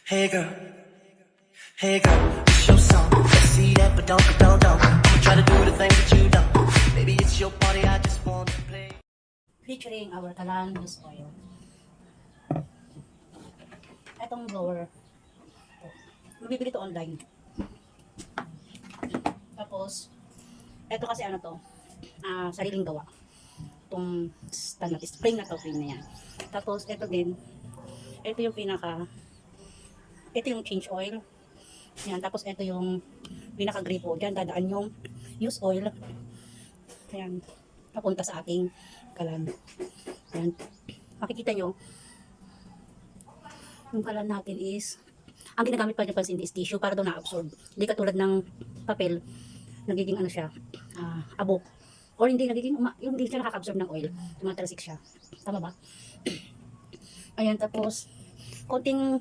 Hey girl, hey girl, it's your song. Let's see that, but don't. Try to do the things that you don't. Maybe it's your party, I just want to play. Featuring our Kalan Use Oil. Etong blower. Mabibili to online. Tapos, eto kasi ano to, sariling gawa. Itong standard spring na to, spring na yan. Tapos, eto din, ito yung ito yung change oil. Yan, tapos ito yung pinaka-gripo. Diyan dadaan yung use oil. Ayan, papunta sa ating kalan. Ayan, makikita nyo, yung kalan natin is, ang ginagamit pa niya pansin is tissue para daw na-absorb. Hindi katulad ng papel, nagiging ano siya, abo. Or hindi nagiging, yung hindi siya nakaka-absorb ng oil. Tumatalsik siya. Tama ba? Ayan, tapos, konting,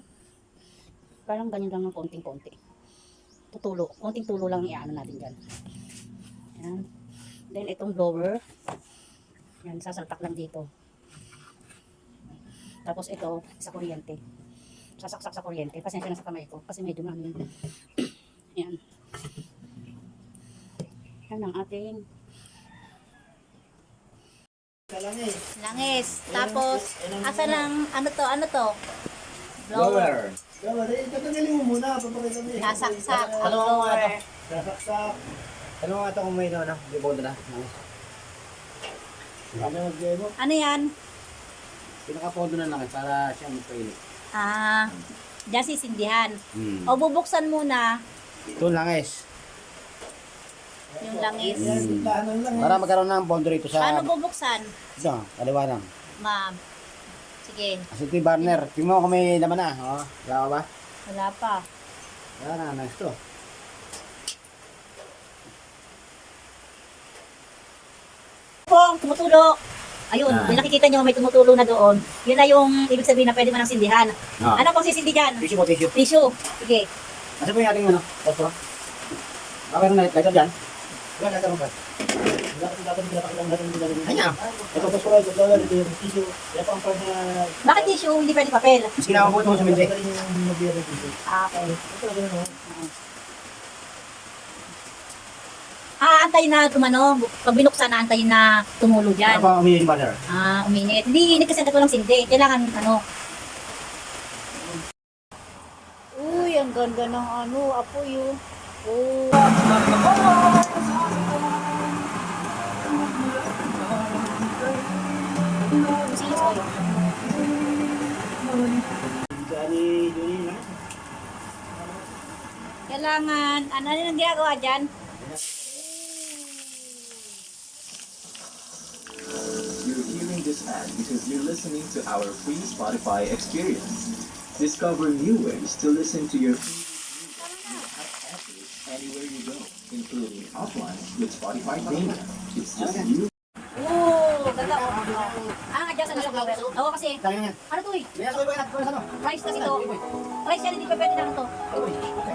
parang ganyan lang ng konting-konti. Konting tulo lang i-ano natin dyan. Ayan. Then, itong blower. Ayan, sasaltak lang dito. Tapos ito, sa kuryente. Sasaksak sa kuryente. Pasensya na sa kamay ko. Kasi medyo namin. Ayan. Yan ang ating langis. Tapos, asa lang, ano to? Blower. Tatanggalin mo muna, papakita mo. Sasaksak. Ano Blower. Sasaksak. Ano nga ito kung may no, libondo na? Ano yan? Pinaka-pondo na lang para siya magpainit. Diyan sisindihan. O bubuksan muna Ito langis. yung langis. Para magkaroon ng pondo rito sa... Paano bubuksan? Ito, kaliwa lang. Ma'am. Sige. Kasi ito yung burner. Tingnan mo kung may laman na. Oh, wala ka ba? Wala pa. Wala na, nice to. Po, tumutulo. Ayun, may nakikita nyo may tumutulo na doon. Yun na yung ibig sabihin na pwede mo nang sindihan. Ano pang sisindi dyan? Tissue mo, tissue. Tissue. Sige. Kasi po yung ating ano, posto. Okay na, lighter dyan. Wala, lighter mo ba? Kanya. Ito po sura, ito yung tissue. Kaya pa ang part na... Bakit tissue? Hindi pwede papel. Mas ginawa ko ito sa milde. Ito yung nabiyari dito. Okay. Ito na gano'n, no? Antayin na tumano. Pag binuksan na, antayin na tumulo Ano dyan. pa umiyin yung burner? Uminit. Hindi kasi walang sindi. Kailangan ano. Uy, ang ganda ng apoy yun. Oh. Silos oil. Kailangan, ano yung ginagawa dyan? You're hearing this ad because you're listening to our free Spotify experience. Discover new ways to listen to your anywhere you go, including offline with Spotify Premium. It's just you. Ganda ko. Adjust na sa flower. Oo kasi, Kaya nga. ano to eh? May aso ba yan? Ano? Rice kasi to. Rice yan, hindi pa pwede na to.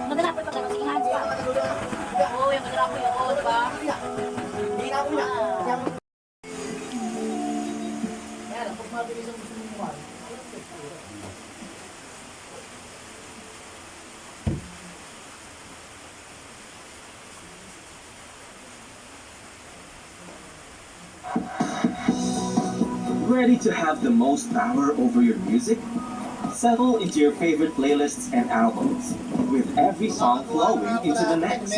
Madala po yung pagkano. Sige, hands pa. Oo, yung madala po yun. Oo, diba? Hindi na ako na. Ready to have the most power over your music? Settle into your favorite playlists and albums, with every song flowing into the next.